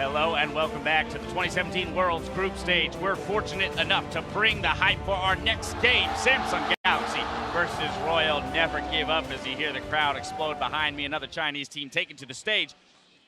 Hello and welcome back to the 2017 World's Group Stage. We're fortunate enough to bring the hype for our next game, Samsung Galaxy versus Royal. Never give up as you hear the crowd explode behind me. Another Chinese team taken to the stage.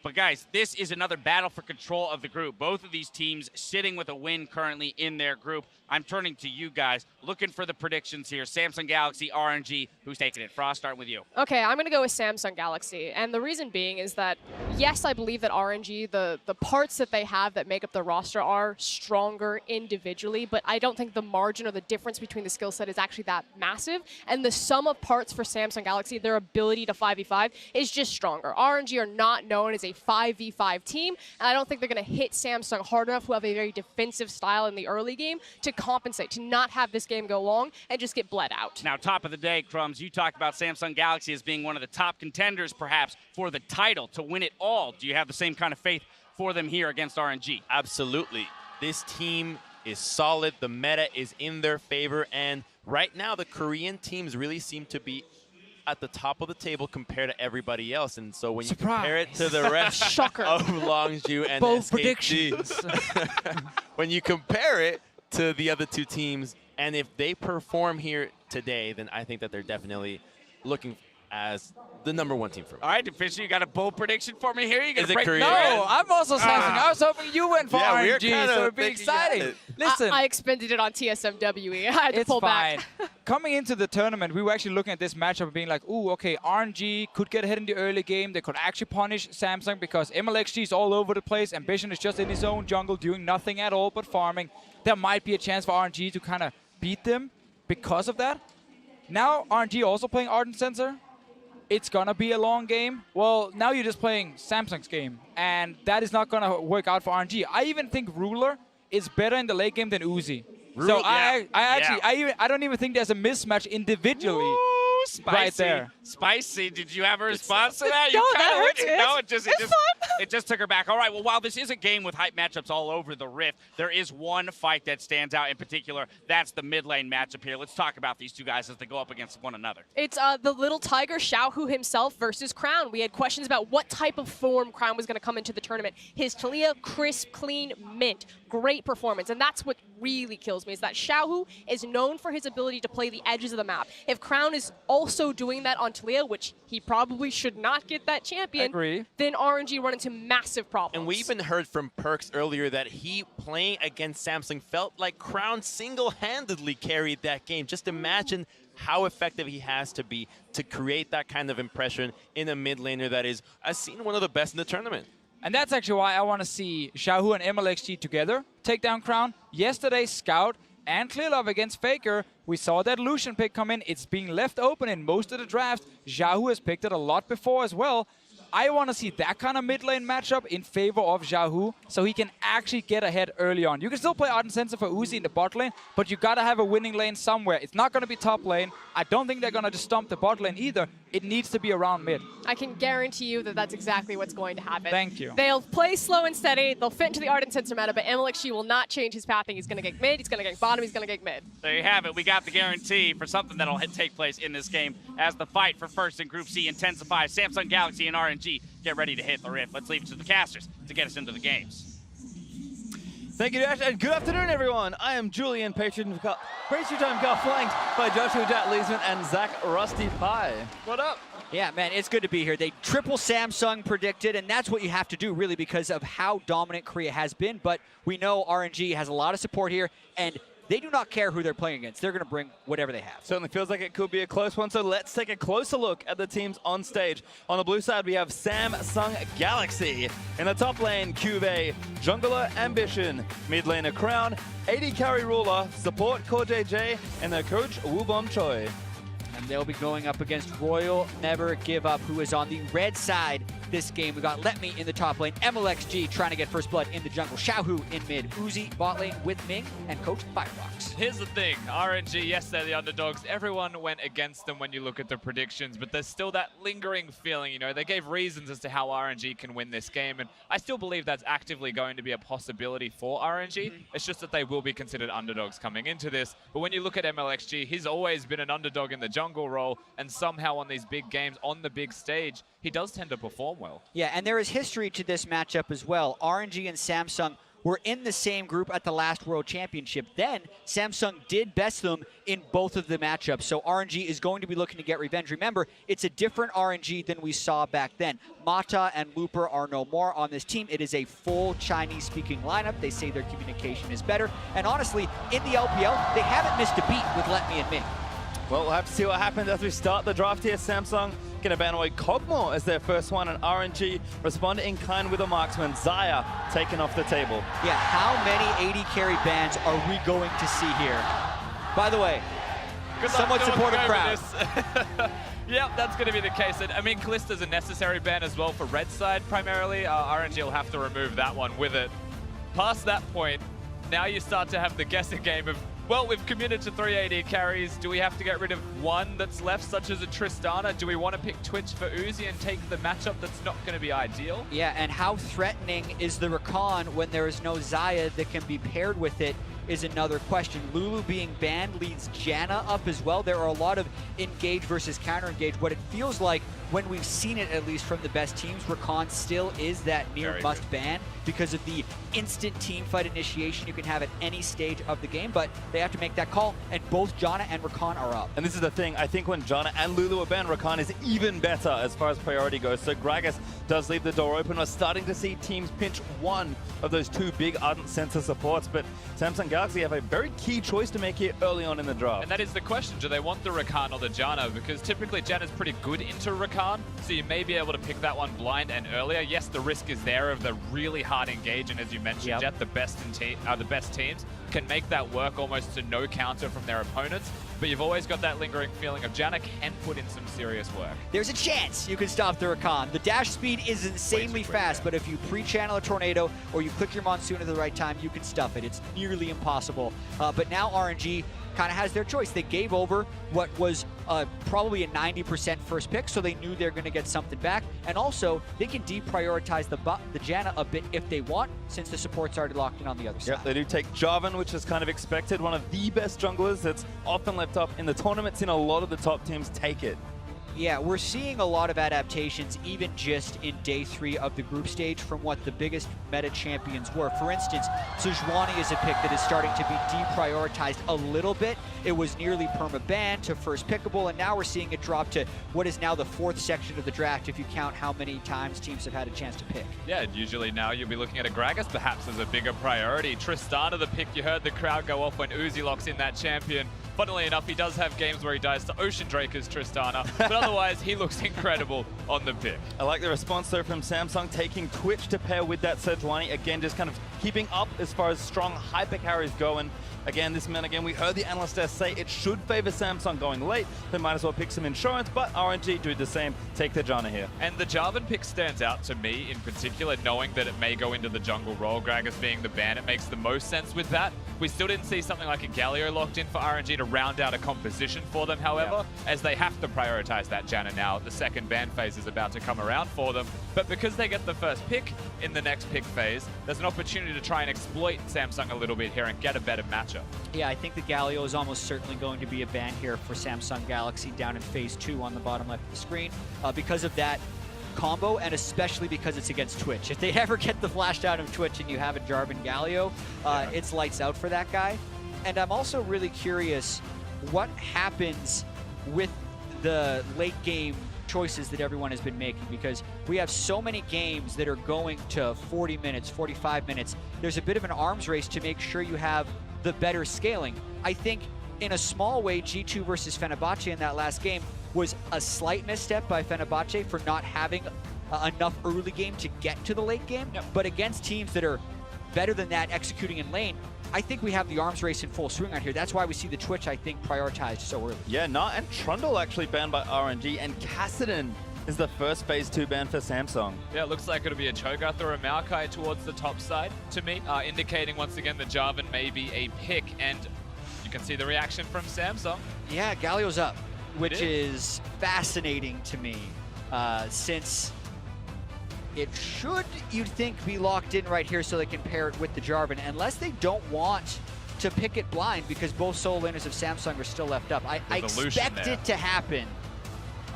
But guys, this is another battle for control of the group. Both of these teams sitting with a win currently in their group. I'm turning to you guys, looking for the predictions here. Samsung Galaxy, RNG, who's taking it? Frost, starting with you. Okay, I'm going to go with Samsung Galaxy. And the reason being is that, yes, I believe that RNG, the parts that they have that make up the roster are stronger individually, but I don't think the margin or the difference between the skill set is actually that massive. And the sum of parts for Samsung Galaxy, their ability to 5v5, is just stronger. RNG are not known as a 5v5 team, and I don't think they're going to hit Samsung hard enough, who have a very defensive style in the early game, to compensate, to not have this game go long and just get bled out. Now, top of the day, Crumbs, you talked about Samsung Galaxy as being one of the top contenders, perhaps, for the title, to win it all. Do you have the same kind of faith for them here against RNG? Absolutely. This team is solid. The meta is in their favor, and right now the Korean teams really seem to be at the top of the table compared to everybody else. And so when you compare it to the rest of Longzhu and both SKT, predictions. when you compare it to the other two teams, and if they perform here today, then I think that they're definitely looking as the #1 team for me. All right, Fisher, you got a bold prediction for me here? You Is it break Korea? No, I'm also Samsung. I was hoping you went for RNG, so it'd be exciting. Listen, I expended it on TSMWE. I had to it's pull fine. back. Coming into the tournament, we were actually looking at this matchup and being like, ooh, okay, RNG could get ahead in the early game. They could actually punish Samsung because MLXG is all over the place. Ambition is just in his own jungle, doing nothing at all but farming. There might be a chance for RNG to kind of beat them because of that. Now, RNG also playing Ardent Sensor. It's going to be a long game. Well, now you're just playing Samsung's game, and that is not going to work out for RNG. I even think Ruler is better in the late game than Uzi. So I don't even think there's a mismatch individually. Ooh, spicy. Right there. Spicy. Did you have a response to that? No, You that kinda hurts. went- No, It's it just took her back. All right, well, while this is a game with hype matchups all over the Rift, there is one fight that stands out in particular. That's the mid lane matchup here. Let's talk about these two guys as they go up against one another. It's the little tiger Xiaohu himself versus Crown. We had questions about what type of form Crown was going to come into the tournament. His Talia, crisp, clean, mint. Great performance. And that's what really kills me, is that Xiaohu is known for his ability to play the edges of the map. If Crown is also doing that on Talia, which he probably should not get that champion, then RNG run into massive problems. And we even heard from Perks earlier that he, playing against Samsung, felt like Crown single-handedly carried that game. Just imagine how effective he has to be to create that kind of impression in a mid laner that is, I've seen, one of the best in the tournament. And that's actually why I want to see Xiaohu and MLXG together take down Crown. Yesterday, Scout and Clearlove against Faker, we saw that Lucian pick come in. It's being left open in most of the drafts. Xiaohu has picked it a lot before as well. I want to see that kind of mid lane matchup in favor of Xiaohu, so he can actually get ahead early on. You can still play Ardent Sensor for Uzi in the bot lane, but you got to have a winning lane somewhere. It's not going to be top lane. I don't think they're going to just stomp the bot lane either. It needs to be around mid. I can guarantee you that that's exactly what's going to happen. Thank you. They'll play slow and steady. They'll fit into the Ardent Sensor meta, but MLXG will not change his pathing. He's going to gank mid, he's going to gank bottom, he's going to gank mid. There you have it. We got the guarantee for something that'll take place in this game as the fight for first in Group C intensifies. Samsung Galaxy and RNG get ready to hit the Rift. Let's leave it to the casters to get us into the games. Thank you, Dash, and good afternoon, everyone. I am Julian, Patreon Time Car, flanked by Joshua Jack Leesman and Zach Rusty Pie. What up? Yeah, man, it's good to be here. They triple Samsung predicted, and that's what you have to do, really, because of how dominant Korea has been. But we know RNG has a lot of support here, and they do not care who they're playing against. They're going to bring whatever they have. Certainly feels like it could be a close one, so let's take a closer look at the teams on stage. On the blue side, we have Samsung Galaxy. In the top lane, Cuvee, Jungler Ambition, mid laner Crown, AD Carry Ruler, support Core JJ, and their coach Wubom Choi. And they'll be going up against Royal Never Give Up, who is on the red side this game. We got Let Me in the top lane, MLXG trying to get first blood in the jungle, Xiaohu in mid, Uzi bot lane with Ming, and Coach Firefox. Here's the thing, RNG, yes, they're the underdogs. Everyone went against them when you look at the predictions, but there's still that lingering feeling, you know, they gave reasons as to how RNG can win this game, and I still believe that's actively going to be a possibility for RNG. It's just that they will be considered underdogs coming into this. But when you look at MLXG, he's always been an underdog in the jungle role, and somehow on these big games, on the big stage, he does tend to perform perform well. Yeah, and there is history to this matchup as well. RNG and Samsung were in the same group at the last World Championship. Then Samsung did best them in both of the matchups. So RNG is going to be looking to get revenge. Remember, it's a different RNG than we saw back then. Mata and Looper are no more on this team. It is a full Chinese-speaking lineup. They say their communication is better. And honestly, in the LPL, they haven't missed a beat with Let Me and Ming. Well, we'll have to see what happens as we start the draft here. Samsung going to ban away Cogmore as their first one, and RNG respond in kind with a marksman. Zaya taken off the table. Yeah, how many 80 carry bans are we going to see here? By the way, somewhat supportive crowd. Yep, that's going to be the case. And I mean, Callista's a necessary ban as well for red side primarily. RNG will have to remove that one with it. Past that point, now you start to have the guessing game of, well, we've committed to 3 AD carries. Do we have to get rid of one that's left, such as a Tristana? Do we want to pick Twitch for Uzi and take the matchup that's not going to be ideal? Yeah, and how threatening is the Rakan when there is no Zaya that can be paired with it is another question. Lulu being banned leads Janna up as well. There are a lot of engage versus counter-engage. What it feels like when we've seen it, at least from the best teams, Rakan still is that near must ban because of the instant team fight initiation you can have at any stage of the game, but they have to make that call, and both Janna and Rakan are up. And this is the thing, I think when Janna and Lulu are banned, Rakan is even better as far as priority goes. So Gragas does leave the door open. We're starting to see teams pinch one of those two big Ardent Sensor supports, but Samsung Galaxy have a very key choice to make here early on in the draft. And that is the question, do they want the Rakan or the Janna? Because typically Janna's pretty good into Rakan, so you may be able to pick that one blind and earlier. Yes, the risk is there of the really hard engage, and as you mentioned, Jet, the best teams can make that work almost to no counter from their opponents, but you've always got that lingering feeling of Janna can put in some serious work. There's a chance you can stop the Rakan. The dash speed is insanely fast, but if you pre-channel a tornado or you click your Monsoon at the right time, you can stuff it. It's nearly impossible. But now RNG kind of has their choice. They gave over what was probably a 90% first pick, so they knew they're going to get something back. And also, they can deprioritize the Janna a bit if they want, since the support's already locked in on the other side. Yep, they do take Jarvan, which is kind of expected. One of the best junglers that's often left up in the tournaments, and a lot of the top teams take it. Yeah, we're seeing a lot of adaptations even just in day 3 of the group stage from what the biggest meta champions were. For instance, Sejuani is a pick that is starting to be deprioritized a little bit. It was nearly perma-banned to first pickable, and now we're seeing it drop to what is now the 4th section of the draft if you count how many times teams have had a chance to pick. Yeah, and usually now you'll be looking at a Gragas perhaps as a bigger priority. Tristana the pick, you heard the crowd go off when Uzi locks in that champion. Funnily enough, he does have games where he dies to Ocean Drake as Tristana, but otherwise he looks incredible on the pick. I like the response though from Samsung, taking Twitch to pair with that Sejuani. Again, just kind of keeping up as far as strong hyper carries going. Again, this man, again, we heard the analyst say it should favor Samsung going late. They might as well pick some insurance, but RNG do the same, take the Janna here. And the Jarvan pick stands out to me in particular, knowing that it may go into the jungle role. Gragas being the ban, it makes the most sense with that. We still didn't see something like a Galio locked in for RNG to round out a composition for them, however, as they have to prioritize that Janna now. The second ban phase is about to come around for them, but because they get the first pick in the next pick phase, there's an opportunity to try and exploit Samsung a little bit here and get a better matchup. Yeah, I think the Galio is almost certainly going to be a ban here for Samsung Galaxy down in phase 2 on the bottom left of the screen because of that combo, and especially because it's against Twitch. If they ever get the flash down of Twitch and you have a Jarvan Galio, it's lights out for that guy. And I'm also really curious what happens with the late game choices that everyone has been making, because we have so many games that are going to 40 minutes, 45 minutes. There's a bit of an arms race to make sure you have the better scaling. I think in a small way, G2 versus Fenerbahce in that last game was a slight misstep by Fenerbahce for not having enough early game to get to the late game. But against teams that are better than that executing in lane, I think we have the arms race in full swing out here. That's why we see the Twitch, I think, prioritized so early. Yeah, and Trundle actually banned by RNG, and Kassadin is the first phase 2 ban for Samsung. Yeah, it looks like it'll be a Cho'Gath or a Maokai towards the top side to me, indicating once again that Jarvan may be a pick, and you can see the reaction from Samsung. Yeah, Galio's up, which is fascinating to me, since it should, you'd think, be locked in right here so they can pair it with the Jarvan, unless they don't want to pick it blind because both solo laners of Samsung are still left up. I expect it to happen.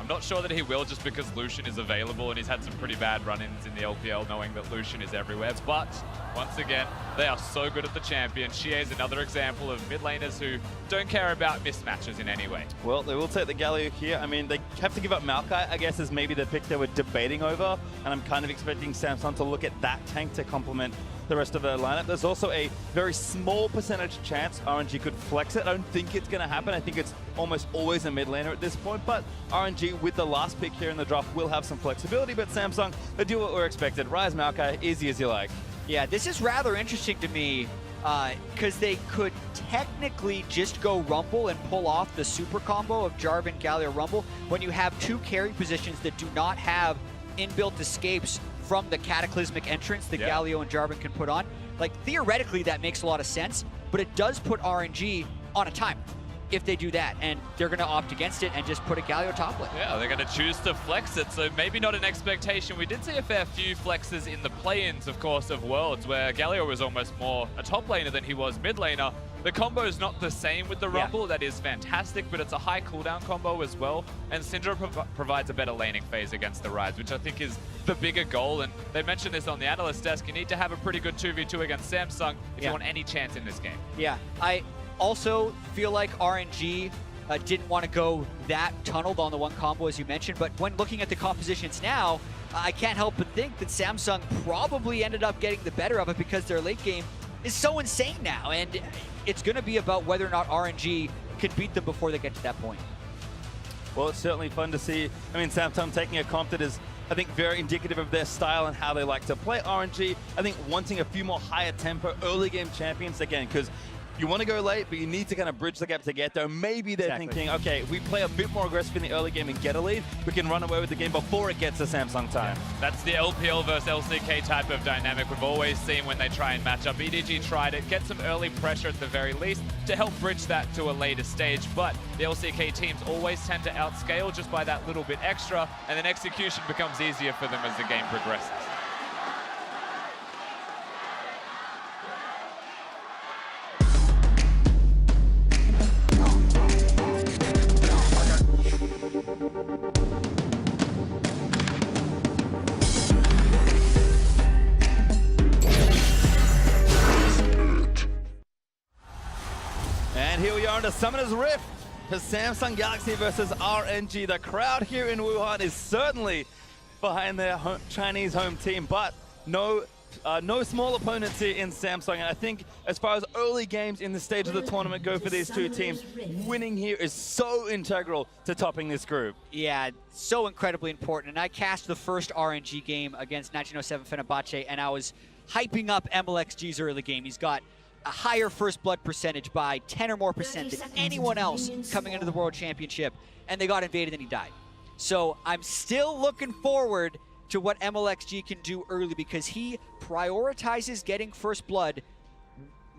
I'm not sure that he will just because Lucian is available and he's had some pretty bad run-ins in the LPL knowing that Lucian is everywhere. But once again, they are so good at the champion. Xie is another example of mid laners who don't care about mismatches in any way. Well, they will take the Galio here. I mean, they have to give up Maokai, I guess, is maybe the pick they were debating over. And I'm kind of expecting Samsung to look at that tank to complement the rest of their lineup. There's also a very small percentage chance RNG could flex it. I don't think it's going to happen. I think it's almost always a mid laner at this point. But RNG, with the last pick here in the draft, will have some flexibility. But Samsung, they do what we're expected. Rise Maokai, easy as you like. Yeah, this is rather interesting to me because they could technically just go Rumble and pull off the super combo of Jarvan, Galio, Rumble when you have two carry positions that do not have inbuilt escapes from the cataclysmic entrance that Galio and Jarvan can put on. Like, theoretically, that makes a lot of sense, but it does put RNG on a timer if they do that, and they're going to opt against it and just put a Galio top lane. Yeah, they're going to choose to flex it, so maybe not an expectation. We did see a fair few flexes in the play-ins, of course, of Worlds, where Galio was almost more a top laner than he was mid laner. The combo is not the same with the Rumble. That is fantastic, but it's a high cooldown combo as well. And Syndra provides a better laning phase against the Rise, which I think is the bigger goal. And they mentioned this on the analyst desk. You need to have a pretty good 2v2 against Samsung if you want any chance in this game. Yeah, I also feel like RNG didn't want to go that tunneled on the one combo, as you mentioned. But when looking at the compositions now, I can't help but think that Samsung probably ended up getting the better of it because their late game is so insane now. And it's going to be about whether or not RNG can beat them before they get to that point. Well, it's certainly fun to see. I mean, Samsung taking a comp that is, I think, very indicative of their style and how they like to play. RNG, I think, wanting a few more higher tempo early game champions again, because you want to go late, but you need to kind of bridge the gap to get there. Maybe they're thinking, okay, if we play a bit more aggressive in the early game and get a lead, we can run away with the game before it gets to Samsung time. That's the LPL versus LCK type of dynamic we've always seen when they try and match up. EDG tried it, get some early pressure at the very least to help bridge that to a later stage, but the LCK teams always tend to outscale just by that little bit extra, and then execution becomes easier for them as the game progresses. Here we are in the Summoner's Rift for Samsung Galaxy versus RNG. The crowd here in Wuhan is certainly behind their Chinese home team, but no small opponents here in Samsung. And I think as far as early games in the stage of the tournament go for these two teams, winning here is so integral to topping this group. Yeah, so incredibly important. And I cast the first RNG game against 1907 Fenerbahce, and I was hyping up MLXG's early game. He's got a higher first blood percentage by 10 or more percent than anyone else coming into the World Championship, and they got invaded and he died. So I'm still looking forward to what MLXG can do early because he prioritizes getting first blood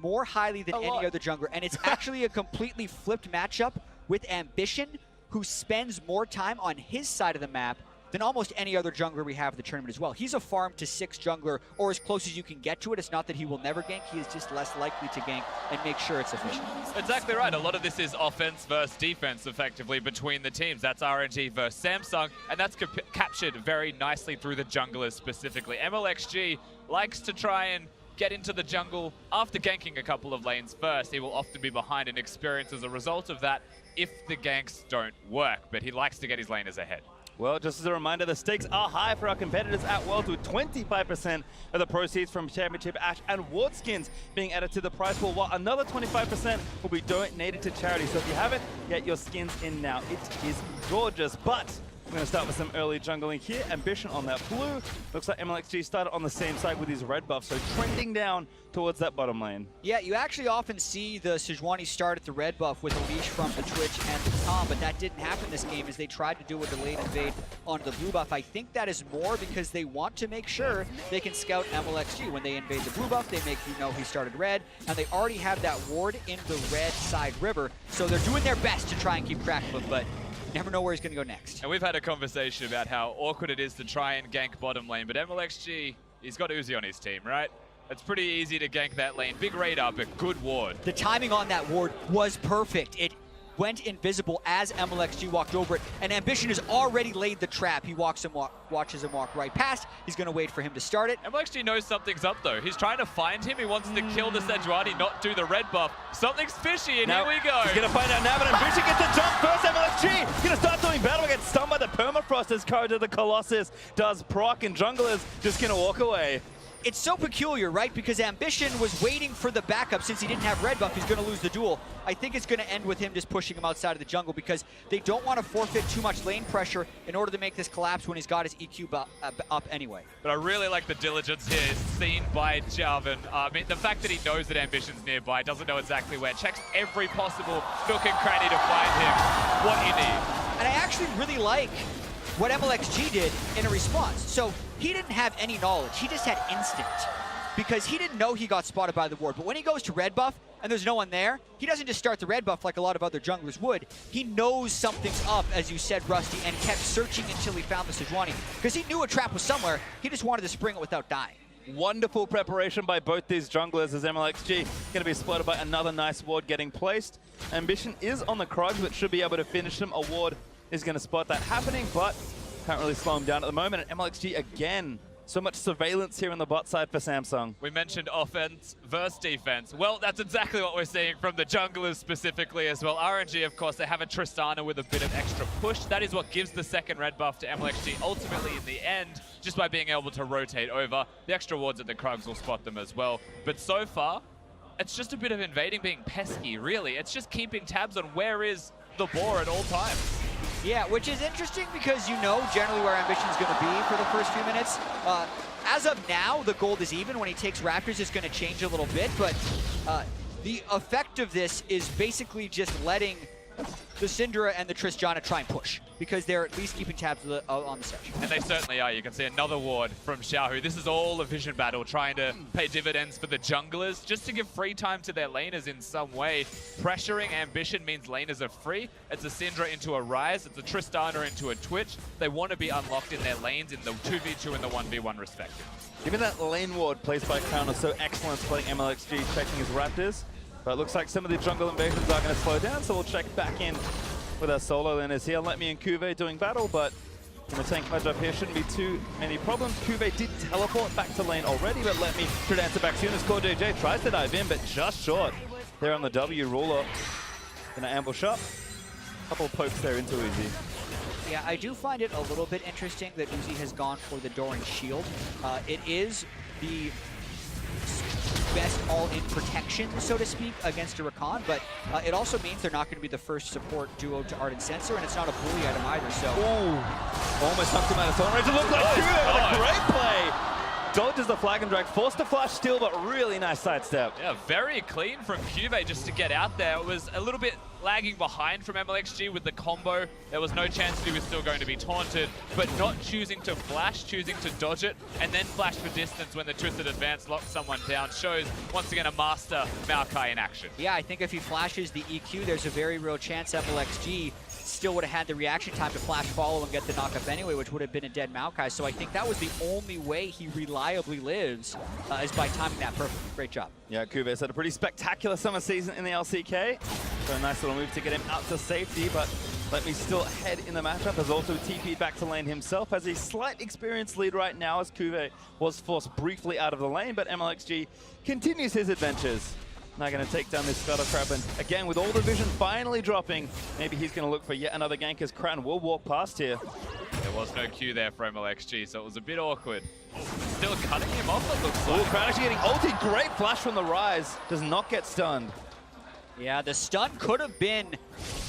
more highly than any other jungler, and it's actually a completely flipped matchup with Ambition, who spends more time on his side of the map than almost any other jungler we have in the tournament as well. He's a farm to 6 jungler, or as close as you can get to it. It's not that he will never gank, he is just less likely to gank and make sure it's efficient. Exactly right. A lot of this is offense versus defense, effectively, between the teams. That's RNG versus Samsung, and that's captured very nicely through the junglers specifically. MLXG likes to try and get into the jungle after ganking a couple of lanes first. He will often be behind and experience as a result of that if the ganks don't work, but he likes to get his laners ahead. Well, just as a reminder, the stakes are high for our competitors at Worlds, with 25% of the proceeds from Championship Ash and Ward skins being added to the prize pool, while another 25% will be donated to charity. So if you haven't, get your skins in now. It is gorgeous, but we're going to start with some early jungling here. Ambition on that blue. Looks like MLXG started on the same side with his red buff, so trending down towards that bottom lane. Yeah, you actually often see the Sejuani start at the red buff with a leash from the Twitch and the Tom, but that didn't happen this game as they tried to do a delayed invade onto the blue buff. I think that is more because they want to make sure they can scout MLXG. When they invade the blue buff, they make you know he started red, and they already have that ward in the red side river, so they're doing their best to try and keep track of him, but never know where he's going to go next. And we've had a conversation about how awkward it is to try and gank bottom lane, but MLXG, he's got Uzi on his team, right? It's pretty easy to gank that lane. Big radar, but good ward. The timing on that ward was perfect. It went invisible as MLXG walked over it, and Ambition has already laid the trap. He watches him walk right past. He's going to wait for him to start it. MLXG knows something's up though. He's trying to find him. He wants to kill the Sejuani, not do the red buff. Something's fishy, and Now, here we go. He's going to find out now, but Ambition gets the jump first. MLXG going to start doing battle, gets stunned by the permafrost as Coda the Colossus does proc, and Jungler's just going to walk away. It's so peculiar, right? Because Ambition was waiting for the backup. Since he didn't have red buff, he's going to lose the duel. I think it's going to end with him just pushing him outside of the jungle because they don't want to forfeit too much lane pressure in order to make this collapse when he's got his EQ up anyway. But I really like the diligence here seen by Jarvan. I mean, the fact that he knows that Ambition's nearby, doesn't know exactly where, checks every possible nook and cranny to find him. What you need. And I actually really like what MLXG did in a response. So he didn't have any knowledge. He just had instinct because he didn't know he got spotted by the ward. But when he goes to red buff and there's no one there, he doesn't just start the red buff like a lot of other junglers would. He knows something's up, as you said, Rusty, and kept searching until he found the Sejuani because he knew a trap was somewhere. He just wanted to spring it without dying. Wonderful preparation by both these junglers as MLXG going to be spotted by another nice ward getting placed. Ambition is on the Krugs, but should be able to finish him. A ward is going to spot that happening, but can't really slow him down at the moment. And MLXG again, so much surveillance here on the bot side for Samsung. We mentioned offense versus defense. Well, that's exactly what we're seeing from the junglers specifically as well. RNG, of course, they have a Tristana with a bit of extra push. That is what gives the second red buff to MLXG ultimately in the end, just by being able to rotate over. The extra wards at the Krugs will spot them as well. But so far, it's just a bit of invading being pesky, really. It's just keeping tabs on where is the boar at all times. Yeah, which is interesting because you know generally where Ambition's going to be for the first few minutes. As of now, the gold is even. When he takes Raptors, it's going to change a little bit, but the effect of this is basically just letting the Syndra and the Tristana try and push because they're at least keeping tabs on the section. And they certainly are. You can see another ward from Xiaohu. This is all a vision battle, trying to pay dividends for the junglers, just to give free time to their laners in some way. Pressuring Ambition means laners are free. It's a Syndra into a Ryze. It's a Tristana into a Twitch. They want to be unlocked in their lanes in the 2v2 and the 1v1 respectively. Given that lane ward placed by Crown is so excellent playing MLXG, checking his Raptors. But it looks like some of the jungle invasions are going to slow down, so we'll check back in with our solo laners here. Let me and Kuve doing battle, but from a tank match up here shouldn't be too many problems. Kuve did teleport back to lane already, but let me should answer back soon as CoreJJ tries to dive in, but just short. There on the W ruler. Gonna ambush up. Couple of pokes there into Uzi. Yeah, I do find it a little bit interesting that Uzi has gone for the Doran Shield. It is the best all-in protection, so to speak, against a Rakan, but it also means they're not going to be the first support duo to Ardent Sensor, and it's not a bully item either, so... Ooh, almost knocked him out of zone range. It looked like Kuve with a great play! Dodges the flag and drag, forced to flash still, but really nice sidestep. Yeah, very clean from Kuve just to get out there. It was a little bit lagging behind from MLXG with the combo. There was no chance that he was still going to be taunted, but not choosing to flash, choosing to dodge it, and then flash for distance when the Twisted Advance locks someone down shows, once again, a master Maokai in action. Yeah, I think if he flashes the EQ, there's a very real chance MLXG still would have had the reaction time to flash follow and get the knockup anyway, which would have been a dead Maokai. So I think that was the only way he reliably lives, is by timing that perfectly. Great job. Yeah, Kuve's had a pretty spectacular summer season in the LCK. So a nice little move to get him out to safety, but let me still head in the matchup. Has also TP'd back to lane himself. Has a slight experience lead right now as Kuve was forced briefly out of the lane, but MLXG continues his adventures. Now going to take down this Scuttle Crab, and again, with all the vision finally dropping, maybe he's going to look for yet another gank as Crown will walk past here. There was no Q there for MLXG, so it was a bit awkward. Still cutting him off, it looks like. Ooh, Crown actually getting ulted. Great flash from the Ryze. Does not get stunned. Yeah, the stun could have been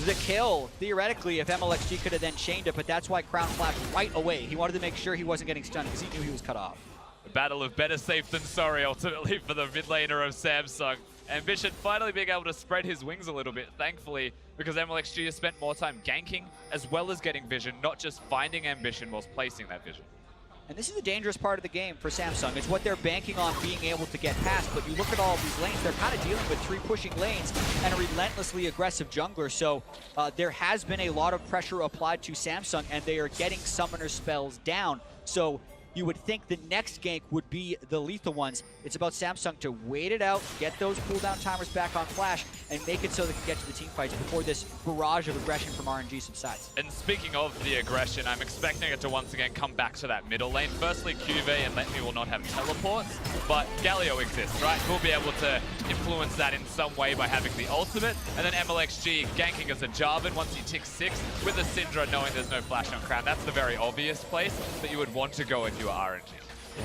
the kill, theoretically, if MLXG could have then chained it, but that's why Crown flashed right away. He wanted to make sure he wasn't getting stunned because he knew he was cut off. A battle of better safe than sorry, ultimately, for the mid laner of Samsung. Ambition finally being able to spread his wings a little bit, thankfully, because MLXG has spent more time ganking as well as getting vision, not just finding Ambition whilst placing that vision. And this is a dangerous part of the game for Samsung. It's what they're banking on being able to get past, but you look at all of these lanes, they're kind of dealing with 3 pushing lanes and a relentlessly aggressive jungler, so there has been a lot of pressure applied to Samsung, and they are getting summoner spells down. So you would think the next gank would be the lethal ones. It's about Samsung to wait it out, get those cooldown timers back on Flash, and make it so they can get to the team fights before this barrage of aggression from RNG subsides. And speaking of the aggression, I'm expecting it to once again come back to that middle lane. Firstly, Cuve and Let Me will not have teleports, but Galio exists, right? We'll be able to influence that in some way by having the ultimate. And then MLXG ganking as a Jarvan once he ticks 6 with a Syndra knowing there's no flash on Crown. That's the very obvious place that you would want to go if you are RNG.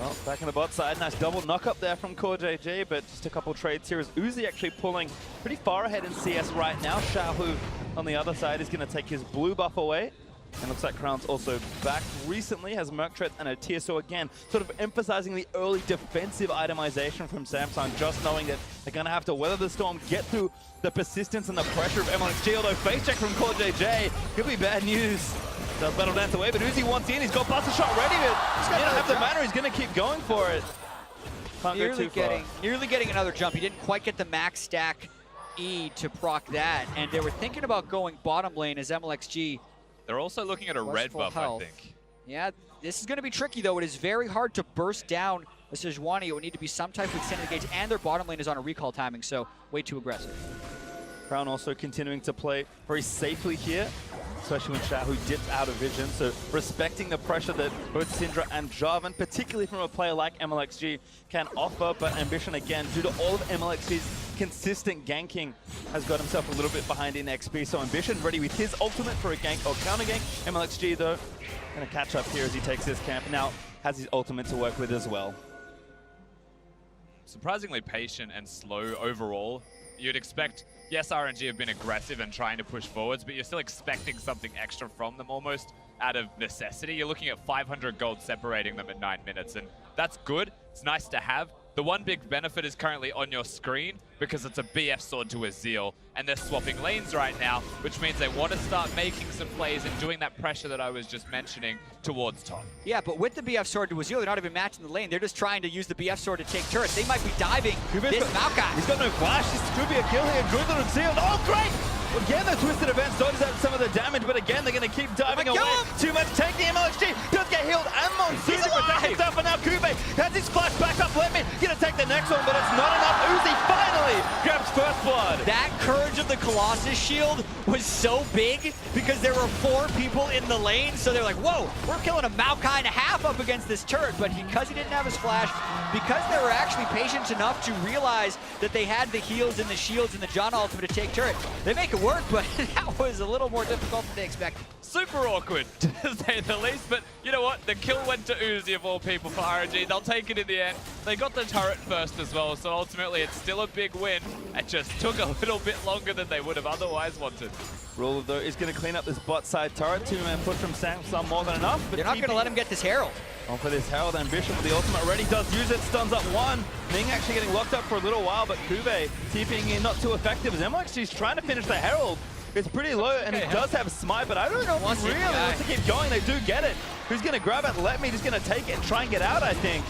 Well, back in the bot side, nice double knock up there from CoreJJ, but just a couple trades here as Uzi actually pulling pretty far ahead in CS right now. Xiaohu on the other side is going to take his blue buff away. And looks like Crown's also back recently, has Merc and a TSO again, sort of emphasizing the early defensive itemization from Samsung, just knowing that they're going to have to weather the storm, get through the persistence and the pressure of MLXG, although face check from CoreJJ could be bad news. Does Battle Dance away, but Uzi wants in, he's got Buster Shot ready, but he doesn't have the mana, he's going to keep going for it. Can't go too far. Nearly getting another jump. He didn't quite get the max stack E to proc that, and they were thinking about going bottom lane as MLXG. They're also looking at a red buff, I think. Yeah, this is going to be tricky, though. It is very hard to burst down a Sejuani. It would need to be some type of extended gauge, and their bottom lane is on a recall timing, so way too aggressive. Crown also continuing to play very safely here, especially when Xiaohu dips out of vision. So respecting the pressure that both Syndra and Jarvan, particularly from a player like MLXG, can offer. But Ambition, again, due to all of MLXG's consistent ganking, has got himself a little bit behind in XP. So Ambition ready with his ultimate for a gank or counter gank. MLXG, though, going to catch up here as he takes his camp. Now has his ultimate to work with as well. Surprisingly patient and slow overall. You'd expect, yes, RNG have been aggressive and trying to push forwards, but you're still expecting something extra from them almost out of necessity. You're looking at 500 gold separating them at 9 minutes, and that's good. It's nice to have. The one big benefit is currently on your screen because it's a BF sword to a Zeal, and they're swapping lanes right now, which means they want to start making some plays and doing that pressure that I was just mentioning towards top. Yeah, but with the BF sword to a Zeal, they're not even matching the lane. They're just trying to use the BF sword to take turrets. They might be diving this Maokai. He's got no flash. This could be a kill here. Good little Zeal. Oh, great! Again, the Twisted Events dodges out some of the damage, but again, they're going to keep diving away. Too much taking MLXG. Does get healed, and Monsoon protects himself, and now Kube has his flash back up. Let me going to take the next one, but it's not enough. Uzi finally grabs first blood. That Courage of the Colossus shield was so big because there were 4 people in the lane, so they're like, whoa, we're killing a Maokai and a half up against this turret, but because he didn't have his flash, because they were actually patient enough to realize that they had the heals and the shields and the John ultimate to take turret, they make it work, but that was a little more difficult than they expected. Super awkward, to say the least, but you know what? The kill went to Uzi of all people for RNG. They'll take it in the end. They got the turret first as well, so ultimately it's still a big win. It just took a little bit longer than they would have otherwise wanted. Rule, though, is going to clean up this bot side turret. 2-man push from Samsung more than enough. But they're not going to let him get this Herald. On for this Herald, Ambition with the ultimate already does use it, stuns up one. Ming actually getting locked up for a little while, but Kube TPing in not too effective as MLXG's trying to finish the Herald. It's pretty low, and he does have Smite, but I don't know if he really wants to keep going. They do get it. Who's going to grab it? Let me just going to take it and try and get out, I think.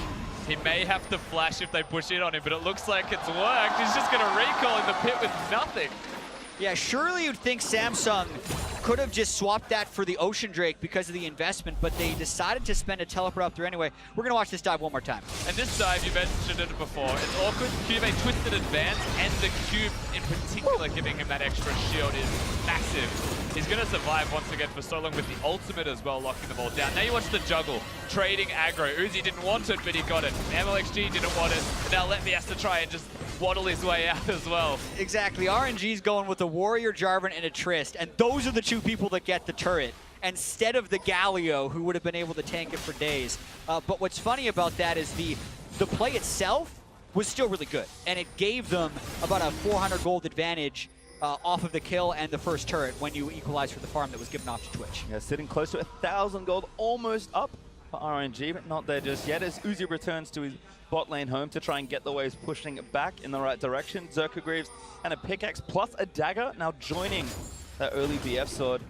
He may have to flash if they push in on him, but it looks like it's worked. He's just going to recall in the pit with nothing. Yeah, surely you'd think Samsung could have just swapped that for the Ocean Drake because of the investment, but they decided to spend a teleport up there anyway. We're going to watch this dive one more time. And this dive, you mentioned it before, it's awkward. Cube twisted advance, and the cube in particular giving him that extra shield is massive. He's going to survive once again for so long with the ultimate as well, locking them all down. Now you watch the juggle, trading aggro. Uzi didn't want it, but he got it. MLXG didn't want it. Now Let Me has to try and just waddle his way out as well. Exactly. RNG's going with a Warrior, Jarvan, and a Trist, and those are the 2 people that get the turret instead of the Galio, who would have been able to tank it for days. But what's funny about that is the play itself was still really good, and it gave them about a 400 gold advantage off of the kill and the first turret when you equalize for the farm that was given off to Twitch. Yeah, sitting close to 1,000 gold, almost up for RNG, but not there just yet as Uzi returns to his bot lane home to try and get the waves pushing back in the right direction. Zerka Greaves and a pickaxe plus a dagger now joining that early BF sword.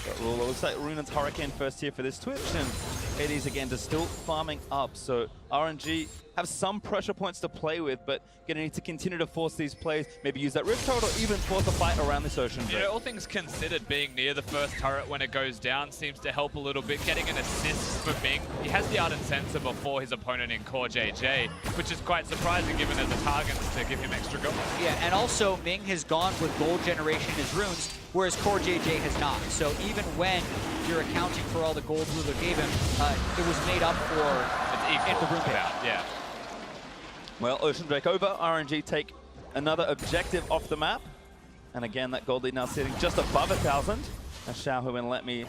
But Rule, looks like Runan's Hurricane first here for this Twitch, and Hades again just still farming up. So RNG have some pressure points to play with, but going to need to continue to force these plays, maybe use that Rift turret or even force a fight around this Ocean You Drake. know, all things considered, being near the first turret when it goes down seems to help a little bit. Getting an assist for Ming. He has the Ardent Sensor before his opponent in Core JJ, which is quite surprising given as a target to give him extra gold. Yeah, and also Ming has gone with gold generation in his runes, whereas Core JJ has not. So even when you're accounting for all the gold Ruler gave him, it was made up for It's equal in the rune pit. yeah. Well, Ocean Drake over. RNG take another objective off the map. And again, that gold lead now sitting just above 1,000. As Xiaohu and Let Me,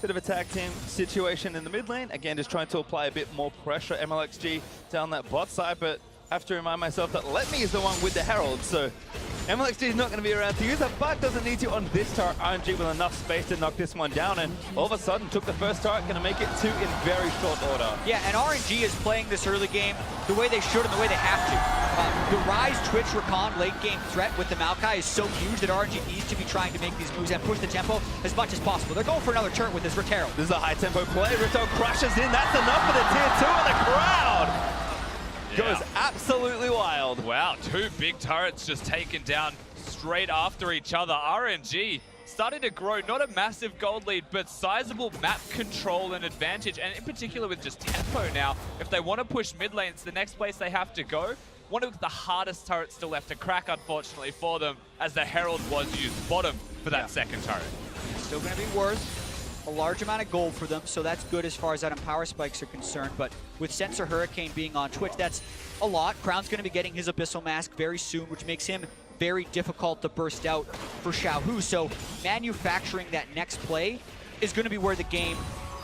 bit of a tag team situation in the mid lane. Again, just trying to apply a bit more pressure. MLXG down that bot side, but I have to remind myself that Let Me is the one with the Herald. So MLXG is not going to be around to use that, but doesn't need to on this turret. RNG with enough space to knock this one down, and all of a sudden took the first turret, going to make it 2 in very short order. Yeah, and RNG is playing this early game the way they should and the way they have to. The Rise Twitch Rakan late game threat with the Maokai is so huge that RNG needs to be trying to make these moves and push the tempo as much as possible. They're going for another turret with this Rift Herald. This is a high tempo play. Rito crashes in. That's enough for the tier 2, and the crowd goes absolutely wild. Wow, 2 big turrets just taken down straight after each other. RNG starting to grow not a massive gold lead, but sizable map control and advantage, and in particular with just tempo now. If they want to push mid lane, it's the next place they have to go. One of the hardest turrets still left to crack, unfortunately, for them, as the Herald was used bottom for that second turret. Still going to be worth a large amount of gold for them, so that's good as far as Adam Power Spikes are concerned. But with Sensor Hurricane being on Twitch, that's a lot. Crown's going to be getting his Abyssal Mask very soon, which makes him very difficult to burst out for Xiaohu. So manufacturing that next play is going to be where the game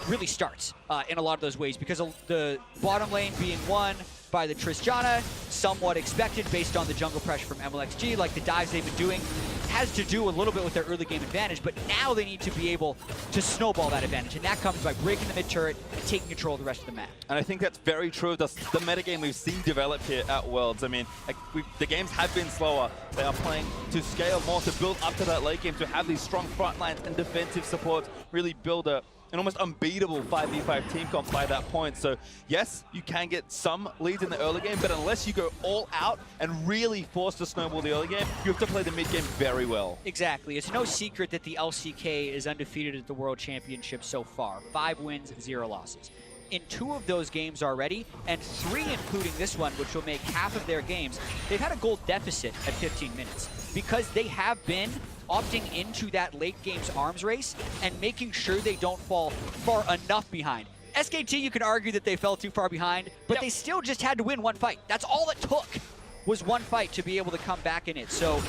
really starts in a lot of those ways, because the bottom lane being won by the Tristana, somewhat expected based on the jungle pressure from MLXG, like the dives they've been doing, has to do a little bit with their early game advantage, but now they need to be able to snowball that advantage, and that comes by breaking the mid turret and taking control of the rest of the map. And I think that's very true of the metagame we've seen develop here at Worlds. I mean, like the games have been slower. They are playing to scale more, to build up to that late game, to have these strong front lines and defensive supports, really build an almost unbeatable 5v5 team comp by that point. So yes, you can get some leads in the early game, but unless you go all out and really force to snowball the early game, you have to play the mid game very well. Exactly. It's no secret that the LCK is undefeated at the World Championship so far. 5 wins, 0 losses. In 2 of those games already, and 3 including this one, which will make half of their games, they've had a goal deficit at 15 minutes because they have been opting into that late game's arms race and making sure they don't fall far enough behind. SKT, you can argue that they fell too far behind, but they still just had to win 1 fight. That's all it took, was 1 fight to be able to come back in it. So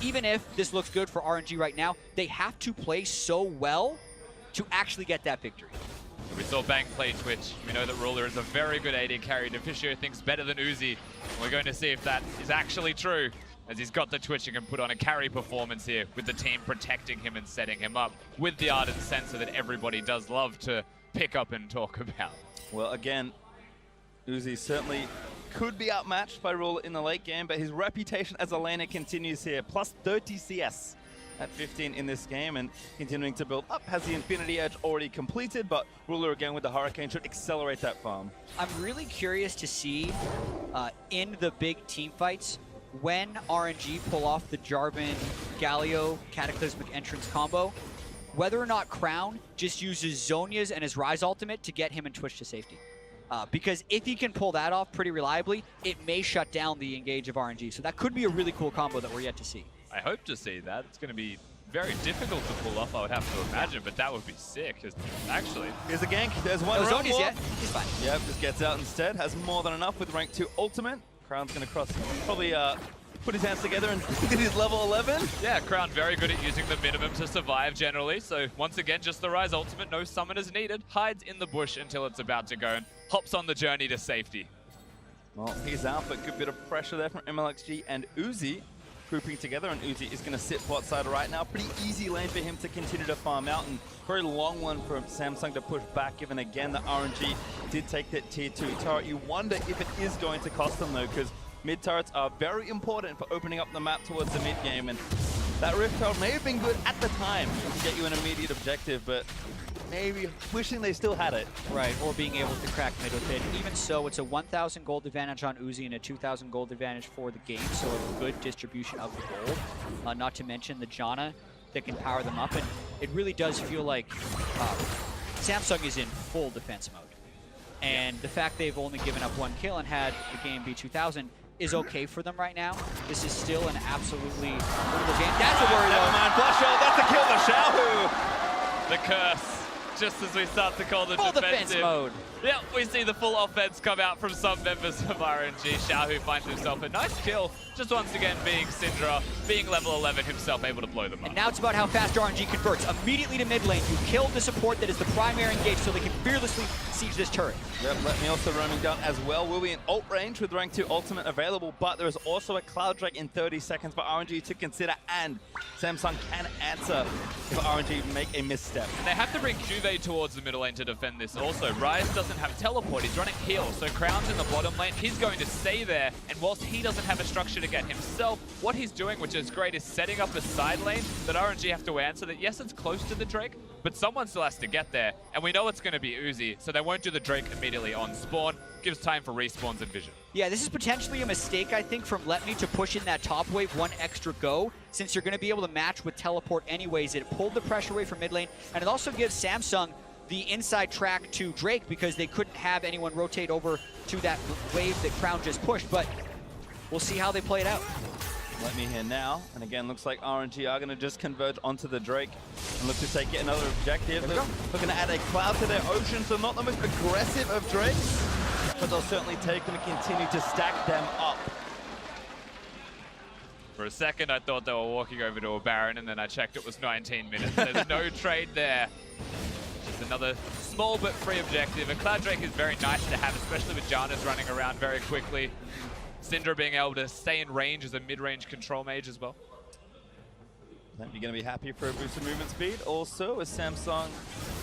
even if this looks good for RNG right now, they have to play so well to actually get that victory. We saw Bang play Twitch. We know that Ruler is a very good AD carry. Deficio thinks better than Uzi. We're going to see if that is actually true, as he's got the Twitch and can put on a carry performance here with the team protecting him and setting him up with the Ardent Sensor that everybody does love to pick up and talk about. Well, again, Uzi certainly could be outmatched by Ruler in the late game, but his reputation as a laner continues here. Plus 30 CS at 15 in this game and continuing to build up. Has the Infinity Edge already completed, but Ruler again with the Hurricane should accelerate that farm. I'm really curious to see in the big team fights when RNG pull off the Jarvan Galio Cataclysmic Entrance combo, whether or not Crown just uses Zhonya's and his Rise ultimate to get him and Twitch to safety. Because if he can pull that off pretty reliably, it may shut down the engage of RNG. So that could be a really cool combo that we're yet to see. I hope to see that. It's going to be very difficult to pull off, I would have to imagine, but that would be sick. Actually, here's a gank. There's one. Zhonya's yet. He's fine. Yep, just gets out instead. Has more than enough with rank 2 ultimate. Crown's going to cross, probably put his hands together and get his level 11. Yeah, Crown very good at using the minimum to survive generally. So once again, just the Rise ultimate, no summoners needed. Hides in the bush until it's about to go and hops on the journey to safety. Well, he's out, but good bit of pressure there from MLXG and Uzi grouping together, and Uzi is going to sit bot side right now. Pretty easy lane for him to continue to farm out, and very long one for Samsung to push back, given again the RNG did take that tier 2 turret. You wonder if it is going to cost them though, because mid turrets are very important for opening up the map towards the mid game, and that Rift Herald may have been good at the time to get you an immediate objective, but maybe wishing they still had it. Right, or being able to crack mid with it. Even so, it's a 1,000 gold advantage on Uzi and a 2,000 gold advantage for the game, so a good distribution of the gold. Not to mention the Janna that can power them up, and it really does feel like Samsung is in full defense mode. And the fact they've only given up 1 kill and had the game be 2,000 is okay for them right now. This is still an absolutely winnable game. That's a worry Never though. mind, flash out, that's a kill for Xiaohu. The curse, just as we start to call the Full defensive. defense mode. Yeah, we see the full offense come out from some members of RNG. Xiaohu finds himself a nice kill, just once again being Syndra, being level 11 himself, able to blow them up. And now it's about how fast RNG converts. Immediately to mid lane, you kill the support that is the primary engage so they can fearlessly siege this turret. Yep, let me also roaming down as well. We'll be in ult range with rank 2 ultimate available, but there is also a Cloud Drake in 30 seconds for RNG to consider, and Samsung can answer if RNG make a misstep. And they have to bring Juve towards the middle lane to defend this also. Ryze doesn't have teleport, he's running heal, so Crown's in the bottom lane, he's going to stay there, and whilst he doesn't have a structure to get himself, what he's doing, which is great, is setting up a side lane that RNG have to answer that, yes, it's close to the Drake, but someone still has to get there, and we know it's going to be Uzi, so they won't do the Drake immediately on spawn, gives time for respawns and vision. Yeah, this is potentially a mistake, I think, from Let Me to push in that top wave 1 extra go, since you're going to be able to match with teleport anyways. It pulled the pressure away from mid lane, and it also gives Samsung the inside track to Drake because they couldn't have anyone rotate over to that wave that Crown just pushed, but we'll see how they play it out. Let me here now, and again, looks like RNG are going to just converge onto the Drake and look to get another objective. They're looking to add a cloud to their ocean, so not the most aggressive of Drakes, but they'll certainly take them and continue to stack them up. For a second, I thought they were walking over to a Baron, and then I checked it was 19 minutes. There's no trade there. Just another small but free objective. And Cloud Drake is very nice to have, especially with Janna's running around very quickly. Syndra being able to stay in range as a mid-range control mage as well. You're going to be happy for a boost of movement speed. Also, is Samsung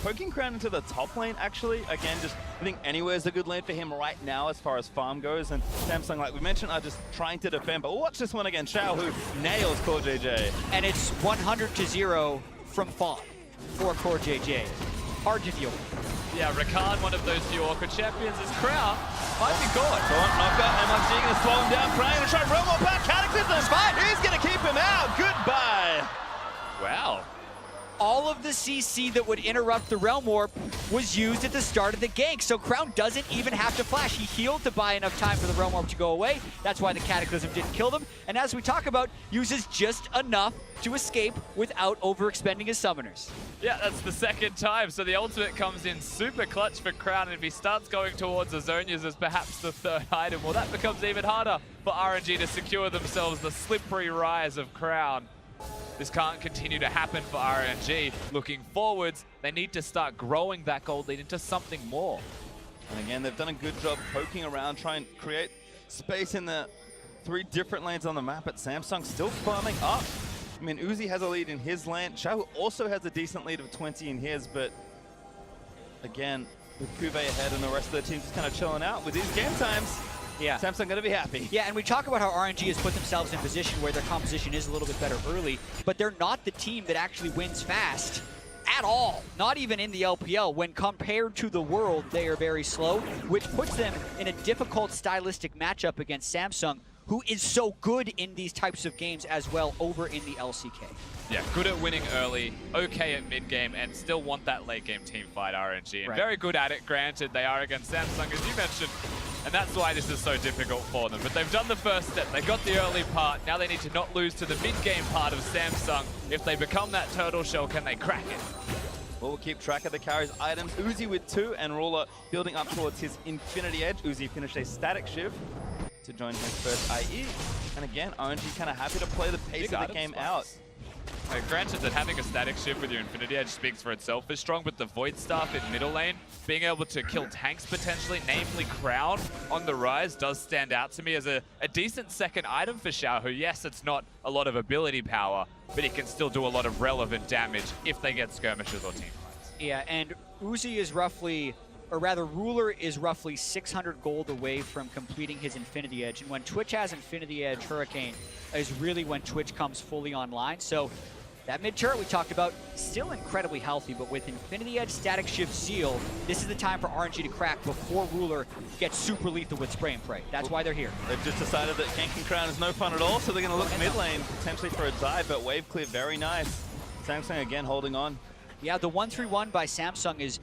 poking Crown into the top lane, actually. Again, just I think anywhere is a good lane for him right now as far as farm goes. And Samsung, like we mentioned, are just trying to defend. But watch this one again. Xiaohu nails Core JJ. And it's 100-0 from Fawn for Core JJ. Hard to deal with. Yeah, Rakan, one of those few awkward champions, is Crown. Might be good. Knockout, MLG going to slow him down. Crown going to try and roam up back. Cataclysm. He's going to keep him out. Goodbye. Wow. All of the CC that would interrupt the Realm Warp was used at the start of the gank, so Crown doesn't even have to flash. He healed to buy enough time for the Realm Warp to go away. That's why the Cataclysm didn't kill them. And as we talk about, uses just enough to escape without overexpending his summoners. Yeah, that's the second time. So the ultimate comes in super clutch for Crown, and if he starts going towards Azonias as perhaps the third item, well, that becomes even harder for RNG to secure themselves the slippery rise of Crown. This can't continue to happen for RNG. Looking forwards, they need to start growing that gold lead into something more. And again, they've done a good job poking around, trying to create space in the 3 different lanes on the map, but Samsung still farming up. I mean, Uzi has a lead in his lane. Xiaohu also has a decent lead of 20 in his, but again, with Cuvée ahead and the rest of the team just kind of chilling out with these game times, yeah, Samsung going to be happy. Yeah, and we talk about how RNG has put themselves in a position where their composition is a little bit better early, but they're not the team that actually wins fast at all. Not even in the LPL. When compared to the world, they are very slow, which puts them in a difficult stylistic matchup against Samsung, who is so good in these types of games as well over in the LCK. Yeah, good at winning early, okay at mid-game, and still want that late-game team fight, RNG. And right. Very good at it, granted, they are against Samsung, as you mentioned, and that's why this is so difficult for them. But they've done the first step, they got the early part, now they need to not lose to the mid-game part of Samsung. If they become that turtle shell, can they crack it? Well, we'll keep track of the carries items. Uzi with 2, and Ruler building up towards his Infinity Edge. Uzi finished a static shift to join his first IE. And again, RNG kind of happy to play the pace of the game out. Granted that having a static shift with your Infinity Edge speaks for itself is strong, but the Void Staff in middle lane, being able to kill tanks potentially, namely Crown on the rise, does stand out to me as a decent second item for Xiaohu. Yes, it's not a lot of ability power, but he can still do a lot of relevant damage if they get skirmishes or team fights. Yeah, and Uzi is roughly, or rather Ruler is roughly 600 gold away from completing his Infinity Edge. And when Twitch has Infinity Edge, Hurricane is really when Twitch comes fully online. So That mid turret we talked about, still incredibly healthy, but with Infinity Edge, Static Shift, Zeal, this is the time for RNG to crack before Ruler gets super lethal with Spray and Pray. That's why they're here. They've just decided that Kanking Crown is no fun at all, so they're going to look mid lane, potentially for a dive, but wave clear, very nice. Samsung again holding on. Yeah, the 1-3-1 by Samsung is